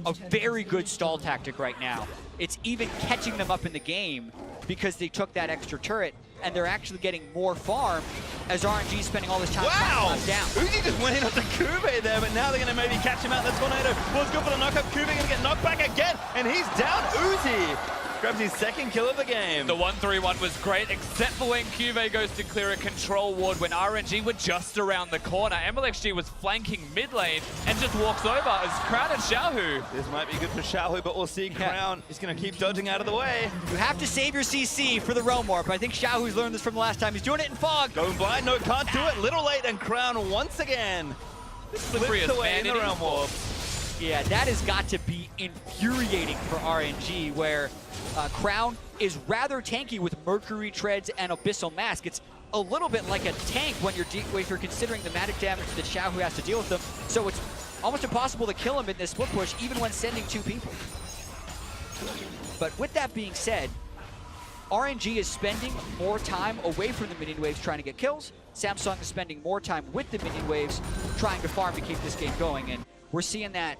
a very good stall tactic right now. It's even catching them up in the game because they took that extra turret, and they're actually getting more farm as RNG is spending all this time Wow! down. Uzi just went in onto Kube there, but now they're going to maybe catch him out in the tornado. Was good for the knockup. Kube going to get knocked back again, and he's down. Uzi grabs his second kill of the game. The 1-3-1 was great, except for when Cuvée goes to clear a control ward when RNG were just around the corner. MLXG was flanking mid lane and just walks over as Crown and Xiaohu. This might be good for Xiaohu, but we'll see. Crown is going to keep dodging out of the way. You have to save your CC for the Realm Warp. I think Xiaohu's learned this from the last time. He's doing it in Fog. Going blind, no, can't do it. Little late, and Crown once again Slippery slips as away in the vanity. Realm Warp. Yeah, that has got to be infuriating for RNG, where Crown is rather tanky with Mercury Treads and Abyssal Mask. It's a little bit like a tank when you're considering the magic damage that Xiaohu has to deal with them. So it's almost impossible to kill him in this split push, even when sending 2 people. But with that being said, RNG is spending more time away from the minion waves trying to get kills. Samsung is spending more time with the minion waves trying to farm to keep this game going. And we're seeing that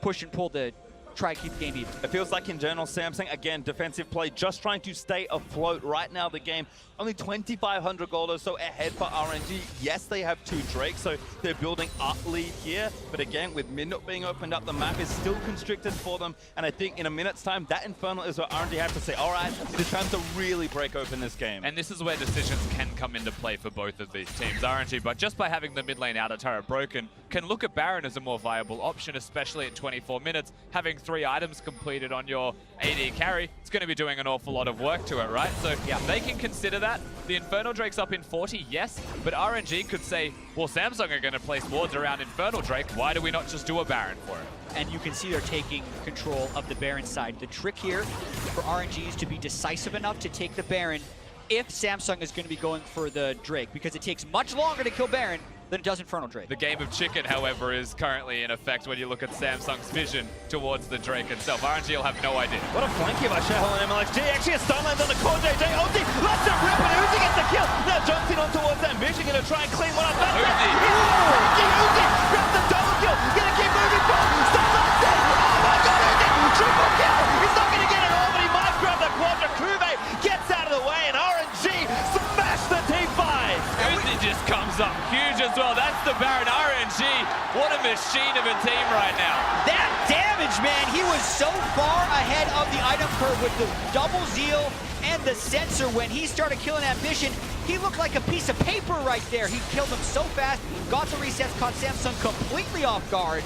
push and pull to try to keep the game even. It feels like in general, Samsung, again, defensive play, just trying to stay afloat. Right now, the game, only 2,500 gold or so ahead for RNG. Yes, they have 2 Drakes, so they're building up lead here. But again, with mid not being opened up, the map is still constricted for them. And I think in a minute's time, that Infernal is what RNG have to say, all right, it is time to really break open this game. And this is where decisions can come into play for both of these teams. RNG, but just by having the mid lane outer turret broken, can look at Baron as a more viable option, especially at 24 minutes. Having 3 items completed on your AD carry, it's going to be doing an awful lot of work to it, right? So yeah, they can consider that. The Infernal Drake's up in 40, yes, but RNG could say, well, Samsung are going to place wards around Infernal Drake. Why do we not just do a Baron for it? And you can see they're taking control of the Baron side. The trick here for RNG is to be decisive enough to take the Baron if Samsung is going to be going for the Drake, because it takes much longer to kill Baron than it does Infernal Drake. The game of chicken, however, is currently in effect when you look at Samsung's vision towards the Drake itself. RNG will have no idea. What a flanky by Xiaohu and MLXG. Actually, a stun lands on the core. JJ ulti, lets it rip, and Uzi gets the kill. Now jumps in on towards Ambition, gonna try and clean one up. That's Uzi. Uzi grabs the double kill. Gonna keep moving forward. Stun lands it. Oh my god, Uzi, triple kill. He's not gonna get it all, but he might grab the quadra. Kube gets out of the way, and RNG smash the T5. Uzi just comes up huge as well. That's the Baron. RNG, what a machine of a team right now. That damage, man, he was so far ahead of the item curve with the double Zeal and the sensor. When he started killing Ambition, he looked like a piece of paper right there. He killed him so fast, got the resets, caught Samsung completely off guard.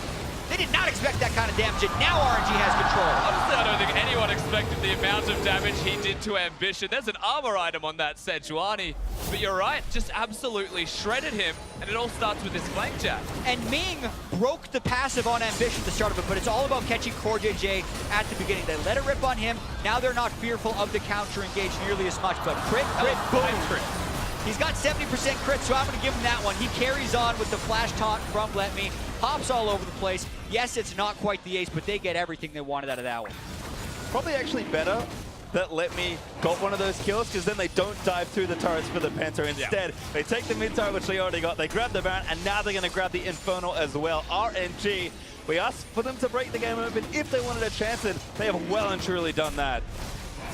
They did not expect that kind of damage, and now RNG has control. Honestly, I don't think anyone expected the amount of damage he did to Ambition. There's an armor item on that Sejuani, but you're right, just absolutely shredded him, and it all starts with this flank jab. And Ming broke the passive on Ambition at the start of it, but it's all about catching Core JJ at the beginning. They let it rip on him. Now they're not fearful of the counter engage nearly as much, but crit, boom. Crit. He's got 70% crit, so I'm going to give him that one. He carries on with the flash taunt from Let Me. Hops all over the place. Yes, it's not quite the ace, but they get everything they wanted out of that one. Probably actually better that Let Me got one of those kills, because then they don't dive through the turrets for the Penta. Instead, they take the mid turret, which they already got. They grab the Baron, and now they're going to grab the Infernal as well. RNG, we asked for them to break the game open if they wanted a chance, and they have well and truly done that.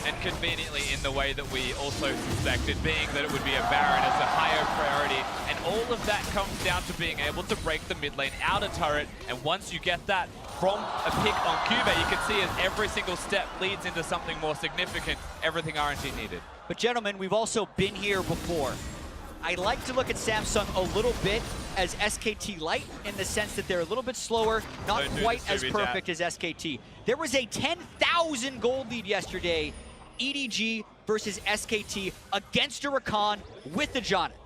And conveniently in the way that we also suspected, being that it would be a Baron as a higher priority. And all of that comes down to being able to break the mid lane outer turret. And once you get that from a pick on Cube, you can see as every single step leads into something more significant, everything RNG needed. But gentlemen, we've also been here before. I like to look at Samsung a little bit as SKT light, in the sense that they're a little bit slower, not quite as perfect as SKT. There was a 10,000 gold lead yesterday, EDG versus SKT against a Rakan with the Janna.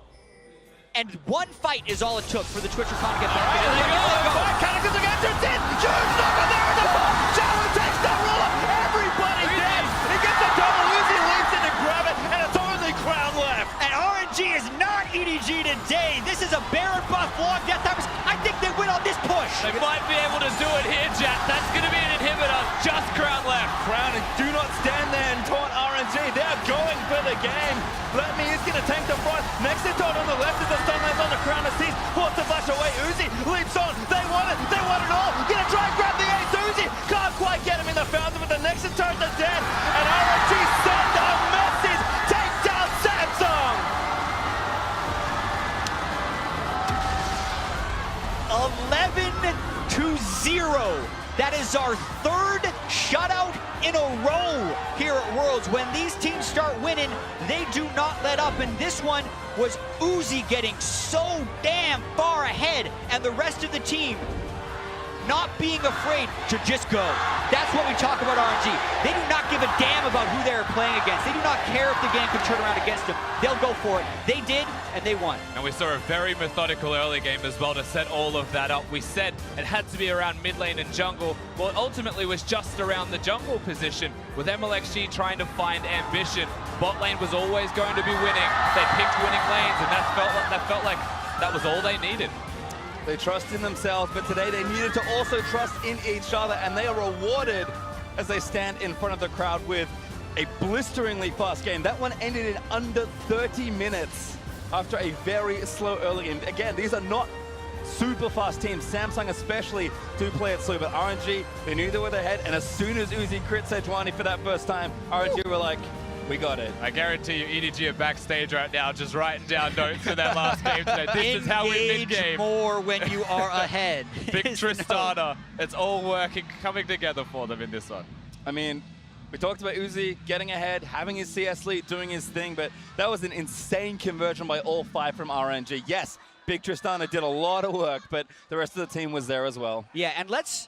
And one fight is all it took for the Twitch Rakan to get back. There they go. Cataclysm enters in. Huge knocker there in the ball. Xiaohu takes the ruler. Everybody dead. He gets the double. Uzi leaps in to grab it, and it's only Crown left. And RNG is not EDG today. This is a Baron buff logged at the They might be able to do it here, Jet. That's going to be an inhibitor. Just Crown left. Crown, and do not stand there and taunt RNG. They're going for the game. Let me is going to tank the front. Next to Todd on the left is the stun lands on the Crown assist. Wants to flash away. Uzi leaps on. They want it. They want it all. Gonna try and grab the ace. Uzi can't quite get him in the fountain, but the Nexus turret is dead. And RNG send a message. Take down Samsung. 11-0. That is our third shutout in a row here at Worlds. When these teams start winning, they do not let up. And this one was Uzi getting so damn far ahead, and the rest of the team not being afraid to just go. That's what we talk about RNG. They do not give a damn about who they're playing against. They do not care if the game can turn around against them. They'll go for it. They did, and they won. And we saw a very methodical early game as well to set all of that up. We said it had to be around mid lane and jungle. Well, it ultimately was just around the jungle position, with MLXG trying to find ambition. Bot lane was always going to be winning. They picked winning lanes, and that felt like that was all they needed. They trust in themselves, but today they needed to also trust in each other, and they are rewarded as they stand in front of the crowd with a blisteringly fast game. That one ended in under 30 minutes after a very slow early game. Again, these are not super fast teams. Samsung especially do play it slow, but RNG, they knew they were ahead, and as soon as Uzi crit Sejuani for that first time, RNG were like, we got it. I guarantee you, EDG are backstage right now, just writing down notes for that last game today. This is how we mid-game. More when you are ahead. Big Tristana. It's all working, coming together for them in this one. I mean, we talked about Uzi getting ahead, having his CS lead, doing his thing, but that was an insane conversion by all 5 from RNG. Yes, Big Tristana did a lot of work, but the rest of the team was there as well. Yeah, and let's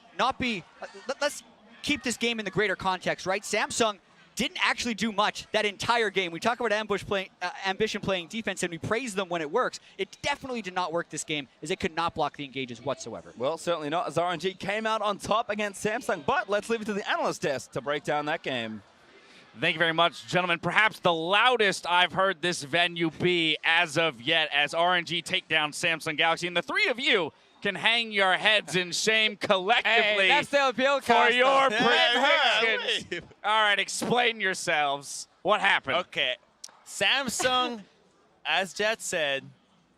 keep this game in the greater context, right? Samsung didn't actually do much that entire game. We talk about Ambition playing defense, and we praise them when it works. It definitely did not work this game, as it could not block the engages whatsoever. Well, certainly not, as RNG came out on top against Samsung, but let's leave it to the analyst desk to break down that game. Thank you very much, gentlemen. Perhaps the loudest I've heard this venue be as of yet, as RNG take down Samsung Galaxy. And the three of you can hang your heads in shame collectively Hey, that's the appeal for cast, your though. predictions. All right, explain yourselves. What happened? Okay, Samsung, as Jet said,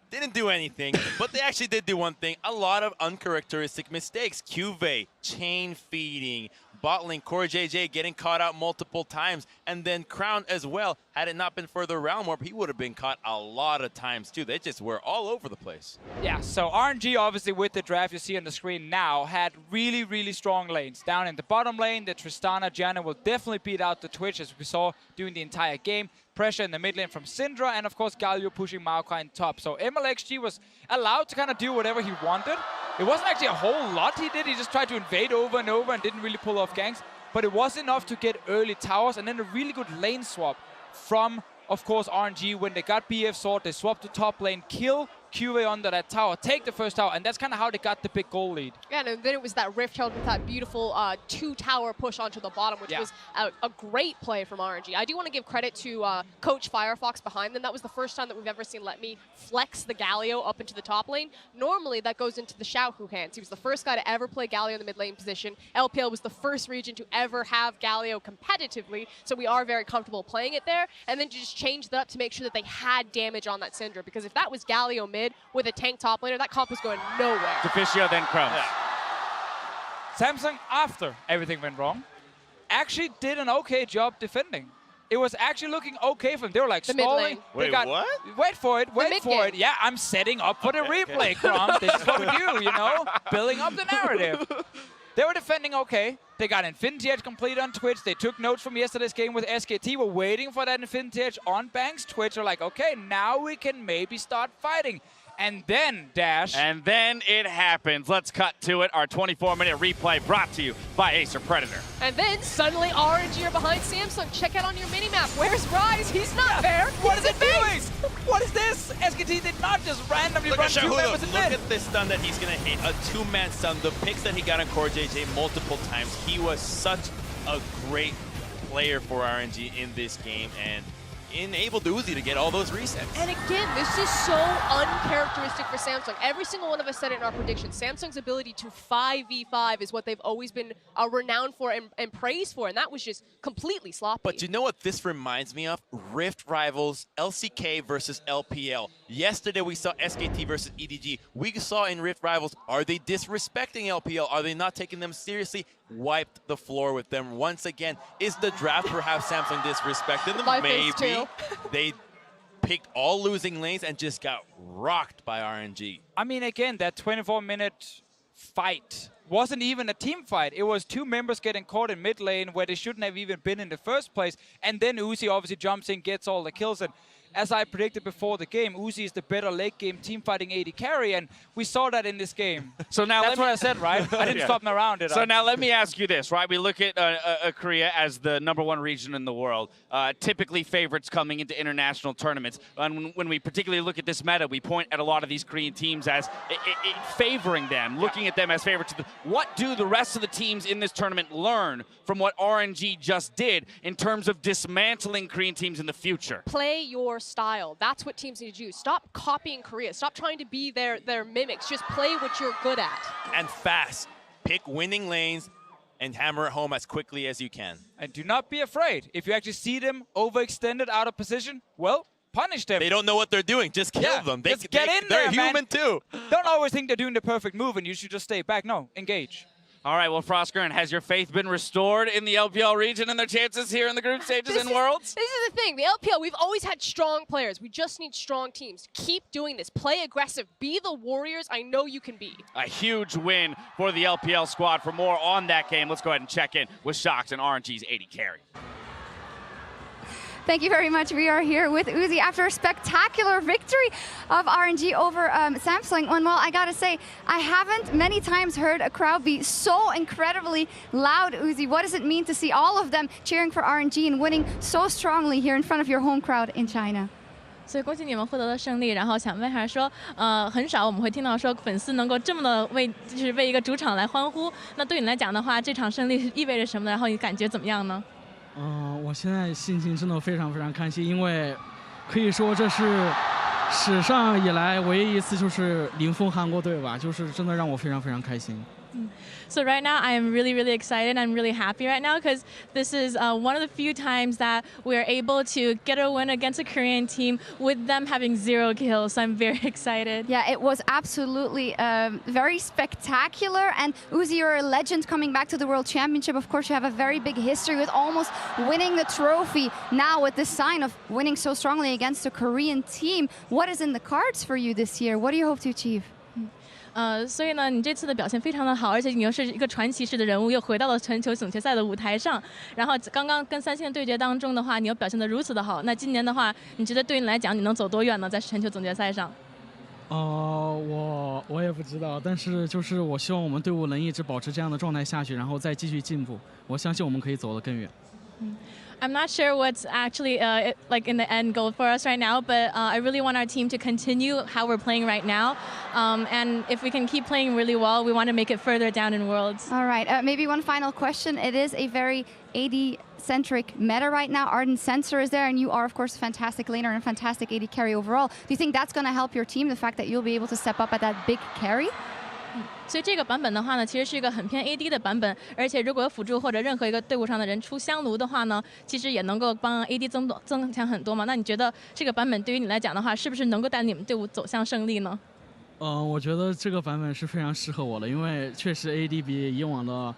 didn't do anything, but they actually did do one thing. A lot of uncharacteristic mistakes. QV, chain feeding, bot lane, Core JJ getting caught out multiple times, and then Crown as well. Had it not been for the round warp, he would have been caught a lot of times too. They just were all over the place. Yeah, so RNG obviously with the draft you see on the screen now had really, really strong lanes. Down in the bottom lane, the Tristana Janna will definitely beat out the Twitch, as we saw during the entire game. Pressure in the mid lane from Syndra, and of course Galio pushing Maokai in top. So MLXG was allowed to kind of do whatever he wanted. It wasn't actually a whole lot he did. He just tried to invade over and over and didn't really pull off ganks. But it was enough to get early towers, and then a really good lane swap from, of course, RNG. When they got BF Sword, they swapped to top lane, kill QA under that tower, take the first tower, and that's kind of how they got the big goal lead. Yeah, and then it was that Rift Herald with that beautiful 2-tower push onto the bottom, which was a great play from RNG. I do want to give credit to Coach Firefox behind them. That was the first time that we've ever seen Let Me flex the Galio up into the top lane. Normally, that goes into the Xiaohu hands. He was the first guy to ever play Galio in the mid lane position. LPL was the first region to ever have Galio competitively, so we are very comfortable playing it there. And then to just change that up to make sure that they had damage on that Syndra, because if that was Galio mid with a tank top laner, that comp was going nowhere. Deficio, then Crown. Samsung, after everything went wrong, actually did an okay job defending. It was actually looking okay for them. They were like stalling. Wait, what? Wait for it, wait for it. Yeah, I'm setting up for the replay, Crom. This is what we do, you know? Building up the narrative. They were defending okay. They got Infinity Edge complete on Twitch. They took notes from yesterday's game with SKT. We're waiting for that Infinity Edge on Bang's Twitch. They're like, okay, now we can maybe start fighting. And then, Dash. And then it happens. Let's cut to it. Our 24-minute replay brought to you by Acer Predator. And then suddenly RNG are behind Samsung. Check out on your minimap. Where's Rise? He's not there. What is it doing? What is this? SKT did not just randomly run two members in Look mid. at this stun that he's going to hit. A two-man stun. The picks that he got on Core JJ multiple times. He was such a great player for RNG in this game, and enabled Uzi to get all those resets. And again, this is so uncharacteristic for Samsung. Every single one of us said it in our predictions. Samsung's ability to 5v5 is what they've always been renowned for and praised for, and that was just completely sloppy. But you know what this reminds me of? Rift Rivals, LCK versus LPL. Yesterday we saw SKT versus EDG. We saw in Rift Rivals, are they disrespecting LPL? Are they not taking them seriously? Wiped the floor with them once again. Is the draft perhaps Samsung disrespecting them? Maybe. They picked all losing lanes and just got rocked by RNG. I mean, again, that 24-minute fight wasn't even a team fight. It was two members getting caught in mid lane where they shouldn't have even been in the first place. And then Uzi obviously jumps in, gets all the kills. And as I predicted before the game, Uzi is the better late game team fighting AD carry, and we saw that in this game. So now that's what I said, right? I didn't stop them around it. So now let me ask you this, right? We look at Korea as the #1 region in the world, typically favorites coming into international tournaments. And when we particularly look at this meta, we point at a lot of these Korean teams as favoring them, looking at them as favorites. What do the rest of the teams in this tournament learn from what RNG just did in terms of dismantling Korean teams in the future? Play your style. That's what teams need to do. Stop copying Korea. Stop trying to be their mimics. Just play what you're good at. And fast. Pick winning lanes and hammer it home as quickly as you can. And do not be afraid. If you actually see them overextended out of position, well, punish them. They don't know what they're doing. Just kill them. Just get in there, they're human too. Don't always think they're doing the perfect move and you should just stay back. No, engage. All right, well, Frostgren, has your faith been restored in the LPL region and their chances here in the group stages in Worlds? This is the thing. The LPL, we've always had strong players. We just need strong teams. Keep doing this. Play aggressive. Be the Warriors I know you can be. A huge win for the LPL squad. For more on that game, let's go ahead and check in with Shox and RNG's AD carry. Thank you very much. We are here with Uzi after a spectacular victory of RNG over Samsung. And well, I gotta say, I haven't many times heard a crowd be so incredibly loud, Uzi. What does it mean to see all of them cheering for RNG and winning so strongly here in front of your home crowd in China? 所以恭喜你们获得了胜利，然后想问一下说，很少我们会听到说粉丝能够这么的就是为一个主场来欢呼。那对你来讲的话，这场胜利意味着什么呢？然后你感觉怎么样呢？我现在心情真的非常非常开心，因为可以说这是史上以来唯一一次就是零封韩国队吧，就是真的让我非常非常开心。So right now, I am really, really excited. I'm really happy right now because this is one of the few times that we are able to get a win against a Korean team with them having 0 kills. So I'm very excited. Yeah, it was absolutely very spectacular. And Uzi, you're a legend coming back to the World Championship. Of course, you have a very big history with almost winning the trophy. Now with this sign of winning so strongly against a Korean team, what is in the cards for you this year? What do you hope to achieve? 所以呢，你这次的表现非常的好，而且你又是一个传奇式的人物，又回到了全球总决赛的舞台上。然后刚刚跟3星的对决当中的话，你又表现得如此的好。那今年的话，你觉得对你来讲，你能走多远呢？在全球总决赛上？我也不知道，但是就是我希望我们队伍能一直保持这样的状态下去，然后再继续进步。我相信我们可以走得更远。I'm not sure what's actually like in the end goal for us right now, but I really want our team to continue how we're playing right now. And if we can keep playing really well, we want to make it further down in Worlds. All right, maybe one final question. It is a very AD-centric meta right now. Arden Sensor is there, and you are, of course, a fantastic laner and a fantastic AD carry overall. Do you think that's going to help your team, the fact that you'll be able to step up at that big carry? 所以这个版本的话呢，其实是一个很偏 AD 的版本，而且如果有辅助或者任何一个队伍上的人出香炉的话呢，其实也能够帮 AD 增强很多嘛。那你觉得这个版本对于你来讲的话，是不是能够带你们队伍走向胜利呢？我觉得这个版本是非常适合我的，因为确实 AD 比以往的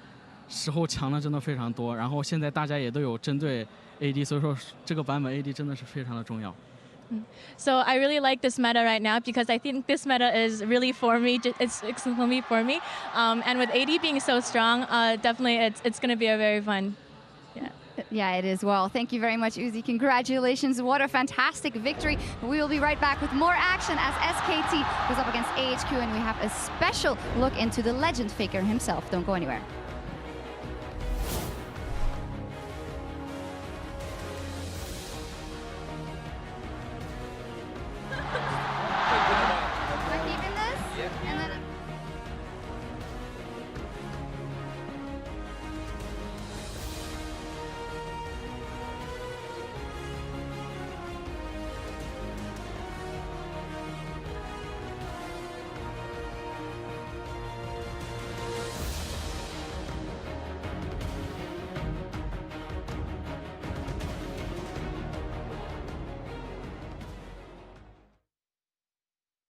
时候强的真的非常多，然后现在大家也都有针对 AD， 所以说这个版本 AD 真的是非常的重要。So I really like this meta right now because I think this meta is really for me. It's exclusively for me. And with AD being so strong, definitely it's going to be a very fun. Yeah, it is. Well, thank you very much, Uzi. Congratulations. What a fantastic victory. We will be right back with more action as SKT goes up against AHQ, and we have a special look into the legend faker himself. Don't go anywhere. We're keeping this? And